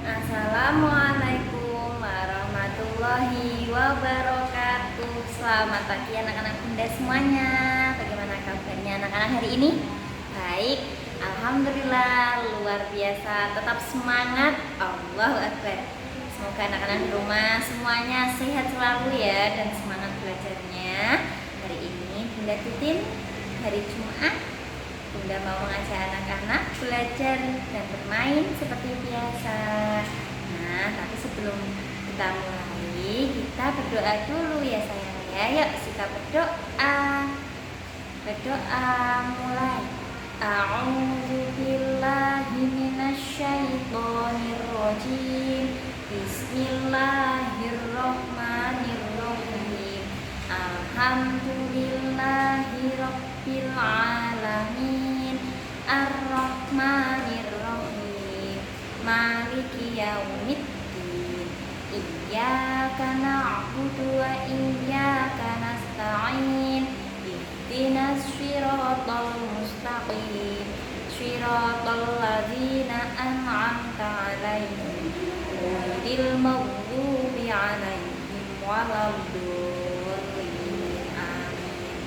Assalamualaikum warahmatullahi wabarakatuh. Selamat pagi anak-anak bunda semuanya. Bagaimana kabarnya anak-anak hari ini? Baik, alhamdulillah, luar biasa. Tetap semangat. Allahu Akbar. Semoga anak-anak di rumah semuanya sehat selalu ya, dan semangat belajarnya. Hari ini Bunda Titin hari Jumat, Bunda mau mengajak anak-anak belajar dan bermain seperti biasa. Nah, tapi sebelum kita mulai, kita berdoa dulu ya sayang ya. Yuk kita berdoa. Berdoa mulai. A'udzubillahi minasyaitonirrajim. Bismillahirrahmanirrahim. Alhamdulillahirabbil alamin. Ar-Rahmanir-Rahim. Maliki yaumiddin. Iyyaka na'budu wa iyyaka nasta'in. Ihdinas shiratal mustaqim. Shiratal ladzina an'amta 'alaihim ghairil maghdubi 'alaihim waladdallin. Amin.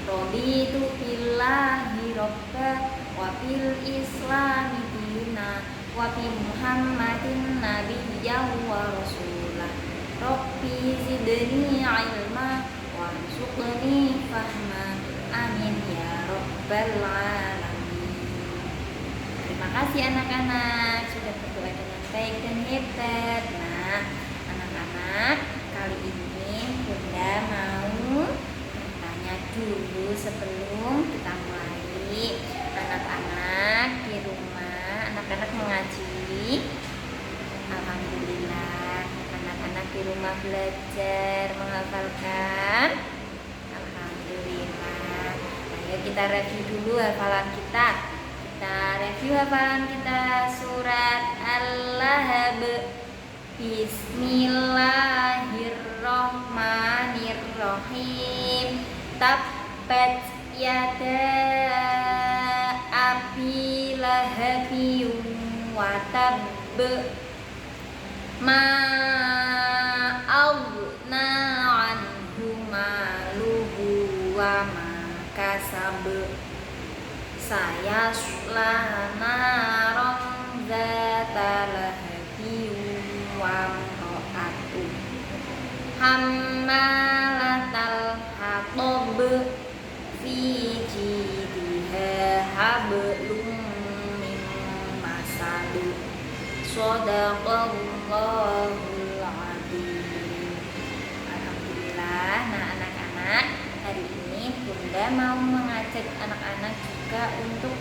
Raditu billahi robba wa bil islami dina wa bi muhammadin nabiyyan wa rasulah. Rabbi zidni ilma warzuqni fahma. Amin ya rabbal alamin. Terima kasih anak-anak sudah berdoa dengan baik dan hebat. Nah, anak-anak, kali ini Bunda mau bertanya dulu sebelum kita mulai. Anak-anak di rumah, anak-anak mengaji. Alhamdulillah, anak-anak di rumah belajar menghafalkan. Alhamdulillah. Ayo kita review dulu hafalan kita. Kita review hafalan kita surat Al-Lahab. Bismillahirrahmanirrahim. Tabbat yada abi lahabin wa tabb. Ma aghna anhu maluhu wa ma kasab. Sayasla naran dzata lahabin wa imra'atuh hammalatal hatab fi jidha hablum min masad. Shadaqallahul adzim. Alhamdulillah. Nah anak-anak, hari ini Bunda mau mengajak anak-anak juga untuk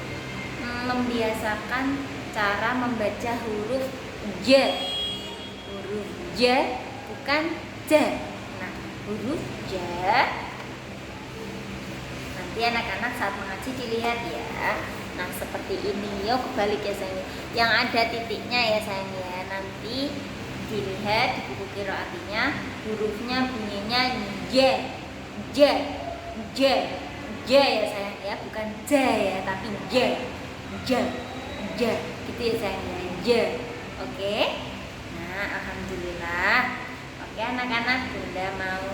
membiasakan cara membaca huruf J. Huruf J bukan J. Nah, huruf J nanti anak-anak saat mengaji dilihat ya. Nah, seperti ini. Yuk kebalik ya sayang. Yang ada titiknya ya sayang ya. Nanti dilihat di buku qiraatnya, hurufnya bunyinya J. J. J. J ya sayang ya, bukan J ya, tapi J. J. J. Gitu ya sayang ya. J. Oke. Nah, alhamdulillah. Oke anak-anak, Bunda mau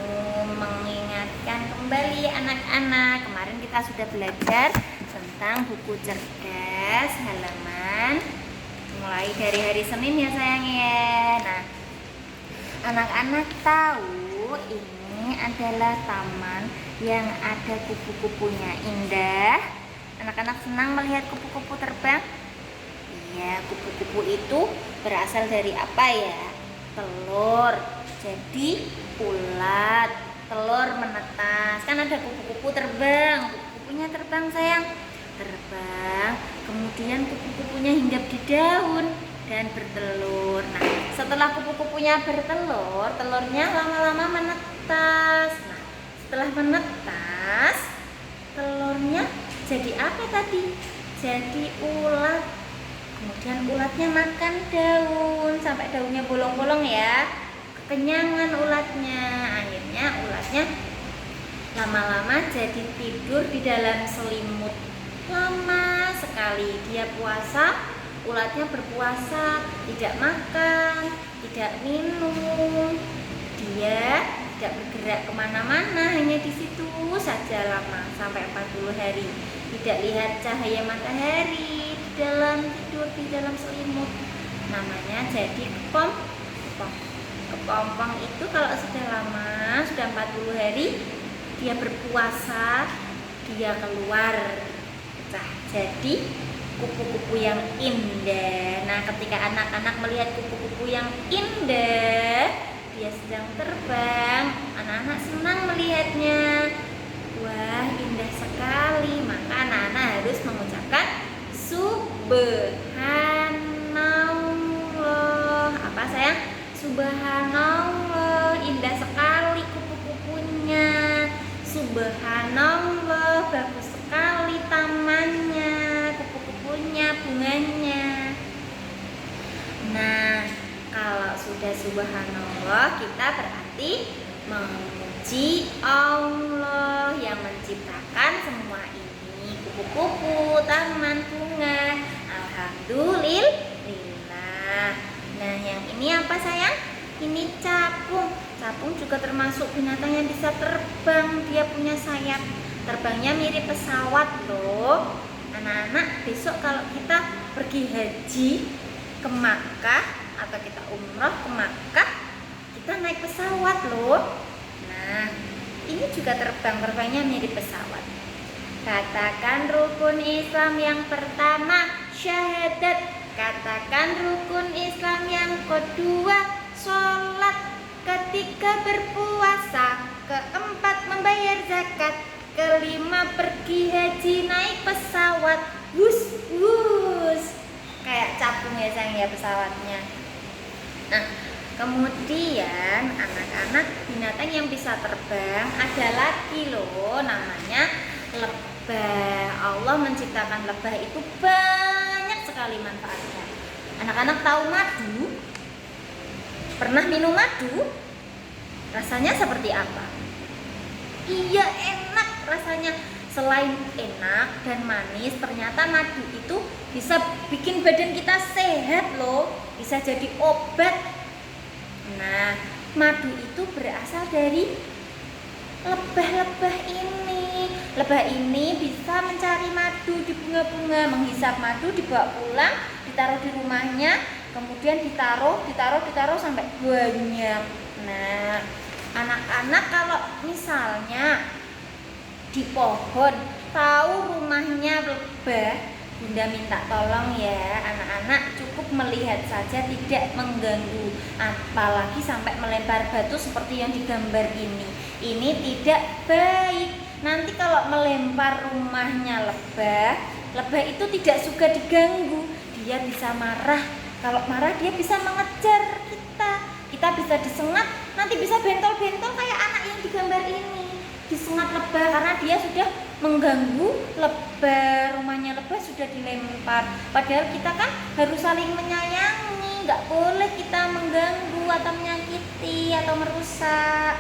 mengingatkan kembali anak-anak. Kemarin kita sudah belajar tentang buku cerdas halaman mulai dari hari Senin ya sayang ya. Nah, anak-anak tahu ini adalah taman yang ada kupu-kupunya. Indah. Anak-anak senang melihat kupu-kupu terbang? Iya, kupu-kupu itu berasal dari apa ya? Telur. Jadi ulat, telur menetas. Kan ada kupu-kupu terbang. Kupu-kupunya terbang sayang. Terbang, kemudian kupu-kupunya hinggap di daun dan bertelur. Nah, setelah kupu-kupunya bertelur, telurnya lama-lama menetas. Nah, setelah menetas, telurnya jadi apa tadi? Jadi ulat. Kemudian ulatnya makan daun sampai daunnya bolong-bolong ya. Kekenyangan ulatnya. Akhirnya ulatnya lama-lama jadi tidur di dalam selimut. Lama sekali dia puasa, ulatnya berpuasa, tidak makan, tidak minum, dia tidak bergerak kemana-mana, hanya di situ saja lama sampai 40 hari, tidak lihat cahaya matahari, di dalam tidur di dalam selimut, namanya jadi kepompong. Kepompong itu kalau sudah lama, sudah 40 hari dia berpuasa, dia keluar pecah jadi kupu-kupu yang indah. Nah, ketika anak-anak melihat kupu-kupu yang indah, dia sedang terbang, anak-anak senang melihatnya. Wah, indah sekali. Maka anak-anak harus mengucapkan subhanallah. Apa sayang? Subhanallah, indah sekali kupu-kupunya. Subhanallah, bagus sekali tamannya, kupu-kupunya, bunganya. Nah, kalau sudah subhanallah, kita berarti memuji Allah yang menciptakan semua ini, kupu-kupu, taman, bunga. Alhamdulillah. Nah, yang ini apa sayang? Ini capung. Capung juga termasuk binatang yang bisa terbang. Dia punya sayap. Terbangnya mirip pesawat loh. Anak-anak, besok kalau kita pergi haji ke Makkah atau kita umroh ke Makkah, kita naik pesawat loh. Nah, ini juga terbangnya mirip pesawat. Katakan rukun Islam yang pertama, syahadat. Katakan rukun Islam yang kedua, sholat. Ketiga, berpuasa. Keempat, membayar zakat. Kelima, pergi haji naik pesawat. Wus, wus. Kayak capung ya sayang ya pesawatnya. Nah, kemudian anak-anak, binatang yang bisa terbang ada lagi loh, namanya lebah. Allah menciptakan lebah itu banyak sekali manfaatnya. Anak-anak tahu madu? Pernah minum madu? Rasanya seperti apa? Iya, enak rasanya. Selain enak dan manis, ternyata madu itu bisa bikin badan kita sehat loh, bisa jadi obat. Nah, madu itu berasal dari lebah-lebah ini. Lebah ini bisa mencari madu di bunga-bunga, menghisap madu, dibawa pulang, ditaruh di rumahnya, kemudian ditaruh sampai banyak. Nah, anak-anak kalau misalnya di pohon tahu rumahnya lebah, Bunda minta tolong ya, anak-anak cukup melihat saja, tidak mengganggu, apalagi sampai melempar batu seperti yang digambar ini. Ini tidak baik. Nanti kalau melempar rumahnya lebah, lebah itu tidak suka diganggu, dia bisa marah. Kalau marah dia bisa mengejar kita. Kita bisa disengat, nanti bisa bentol-bentol kayak anak yang digambar ini. Disengat lebah karena dia sudah mengganggu lebah, rumahnya lebah sudah dilempar. Padahal kita kan harus saling menyayangi, nggak boleh kita mengganggu atau menyakiti atau merusak.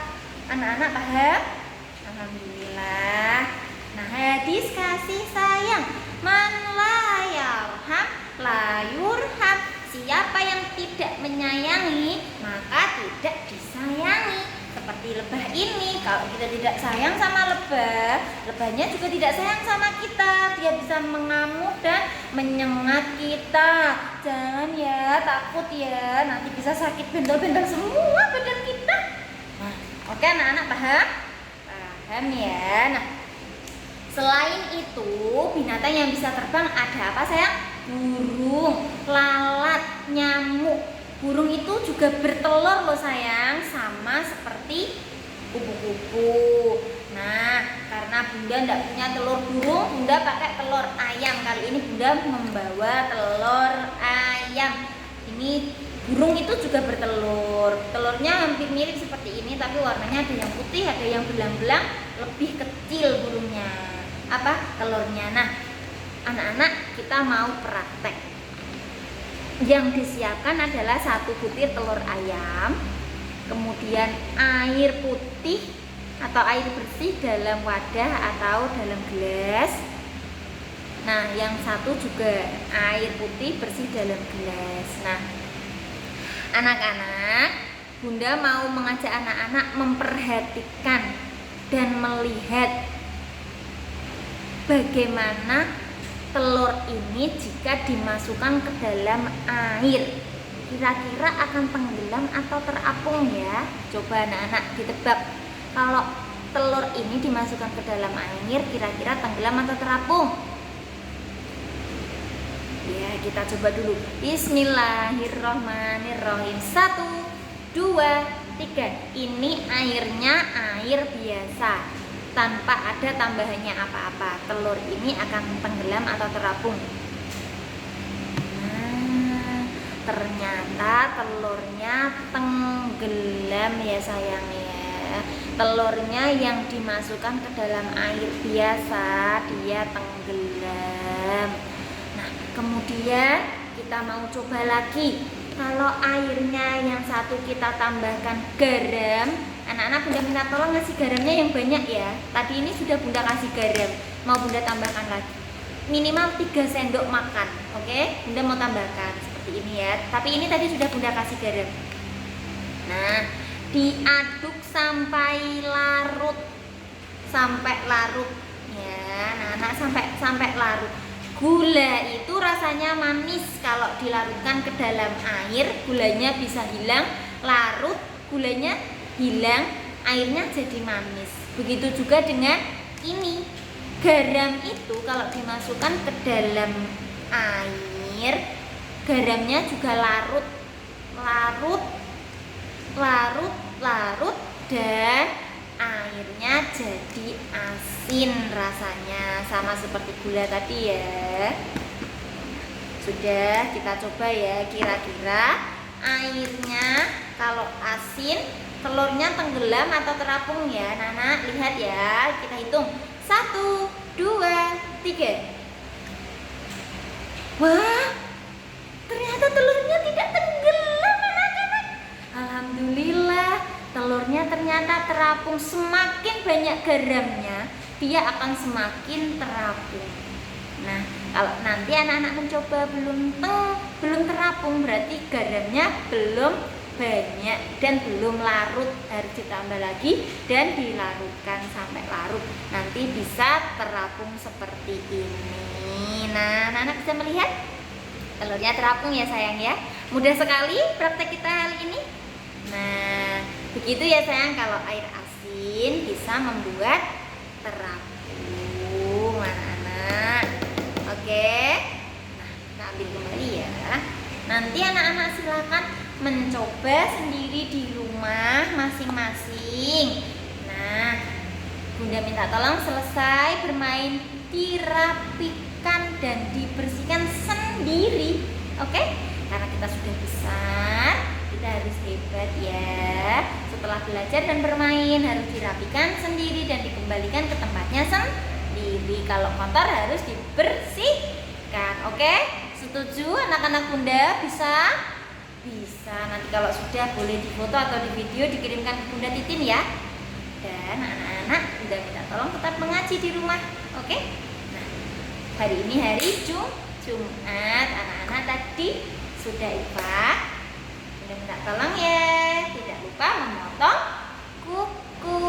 Anak-anak paham? Alhamdulillah. Nah, hadis kasih sayang, man la yarham la yurham. Siapa yang tidak menyayangi maka tidak disayangi. Seperti lebah ini, kalau kita tidak sayang sama lebah, lebahnya juga tidak sayang sama kita. Dia bisa mengamuk dan menyengat kita. Jangan ya, takut ya, nanti bisa sakit bentol-bentol semua badan kita. Nah, oke anak-anak paham? Paham ya. Nah, selain itu binatang yang bisa terbang ada apa sayang? Burung, lalat, nyamuk. Burung itu juga bertelur loh sayang, sama seperti kupu-kupu. Nah, karena Bunda tidak punya telur burung, Bunda pakai telur ayam. Kali ini Bunda membawa telur ayam. Ini burung itu juga bertelur. Telurnya hampir mirip seperti ini, tapi warnanya ada yang putih, ada yang belang-belang, lebih kecil burungnya. Apa? Telurnya. Nah, anak-anak, kita mau praktek. Yang disiapkan adalah 1 butir telur ayam, kemudian air putih atau air bersih dalam wadah atau dalam gelas. Nah, yang satu juga air putih bersih dalam gelas. Nah, anak-anak, Bunda mau mengajak anak-anak memperhatikan dan melihat bagaimana telur ini jika dimasukkan ke dalam air. Kira-kira akan tenggelam atau terapung ya? Coba anak-anak ditebak. Kalau telur ini dimasukkan ke dalam air, kira-kira tenggelam atau terapung? Ya, kita coba dulu. Bismillahirrohmanirrohim. 1, 2, 3. Ini airnya air biasa, tanpa ada tambahannya apa-apa. Telur ini akan tenggelam atau terapung? Nah, ternyata telurnya tenggelam ya sayang ya. Telurnya yang dimasukkan ke dalam air biasa, dia tenggelam. Kemudian kita mau coba lagi. Kalau airnya yang satu kita tambahkan garam, anak-anak Bunda minta tolong ngasih garamnya yang banyak ya. Tadi ini sudah Bunda kasih garam, mau Bunda tambahkan lagi minimal 3 sendok makan. Oke, Bunda mau tambahkan seperti ini ya. Tapi ini tadi sudah Bunda kasih garam. Nah, diaduk sampai larut, ya. Nah, sampai larut. Gula itu rasanya manis, kalau dilarutkan ke dalam air gulanya bisa hilang, larut gulanya hilang, airnya jadi manis. Begitu juga dengan ini. Garam itu kalau dimasukkan ke dalam air, garamnya juga larut dan airnya jadi asin rasanya, sama seperti gula tadi ya. Sudah, kita coba ya, kira-kira airnya kalau asin telurnya tenggelam atau terapung ya. Nana lihat ya, kita hitung 1, 2, 3. Wah, ternyata telurnya tidak tenggelam anak-anak. Alhamdulillah, telurnya ternyata terapung. Semakin banyak garamnya, dia akan semakin terapung. Nah, kalau nanti anak-anak mencoba belum terapung, berarti garamnya belum banyak dan belum larut. Harus ditambah lagi dan dilarutkan sampai larut. Nanti bisa terapung seperti ini. Nah, anak-anak bisa melihat telurnya terapung ya sayang ya. Mudah sekali praktek kita kali ini. Nah, begitu ya sayang, kalau air asin bisa membuat terapung anak-anak. Oke. Nah, kita ambil kembali ya. Nanti anak-anak silakan mencoba sendiri di rumah masing-masing. Nah, Bunda minta tolong selesai bermain dirapikan dan dibersihkan sendiri. Oke? Karena kita sudah besar, kita harus hebat ya. Setelah belajar dan bermain harus dirapikan sendiri dan dikembalikan ke tempatnya sendiri. Kalau kotor harus dibersihkan. Oke? Setuju anak-anak Bunda? Bisa? Bisa. Nanti kalau sudah boleh difoto atau di video dikirimkan ke Bunda Titin ya. Dan anak-anak Bunda minta tolong tetap mengaji di rumah. Oke? Nah, hari ini hari Jumat. Anak-anak tadi sudah infak. Bunda minta tolong ya, tidak lupa memotong kuku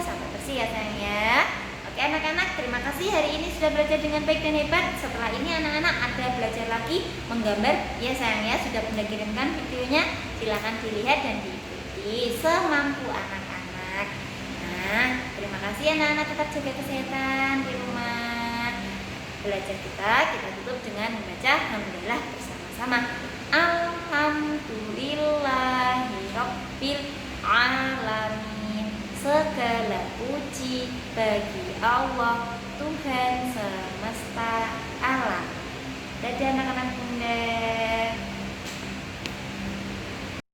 sampai bersih ya sayang ya. Oke anak-anak, terima kasih hari ini sudah belajar dengan baik dan hebat. Setelah ini anak-anak ada belajar lagi menggambar ya sayang ya. Sudah Bunda kirimkan videonya, silahkan dilihat dan diikuti semampu anak-anak. Nah, terima kasih anak-anak, tetap jaga kesehatan di rumah. Belajar kita tutup dengan membaca alhamdulillah bersama-sama. Alhamdulillahirabbil alamin. Segala puji bagi Allah, Tuhan semesta alam. Dadah anak-anak Bunda.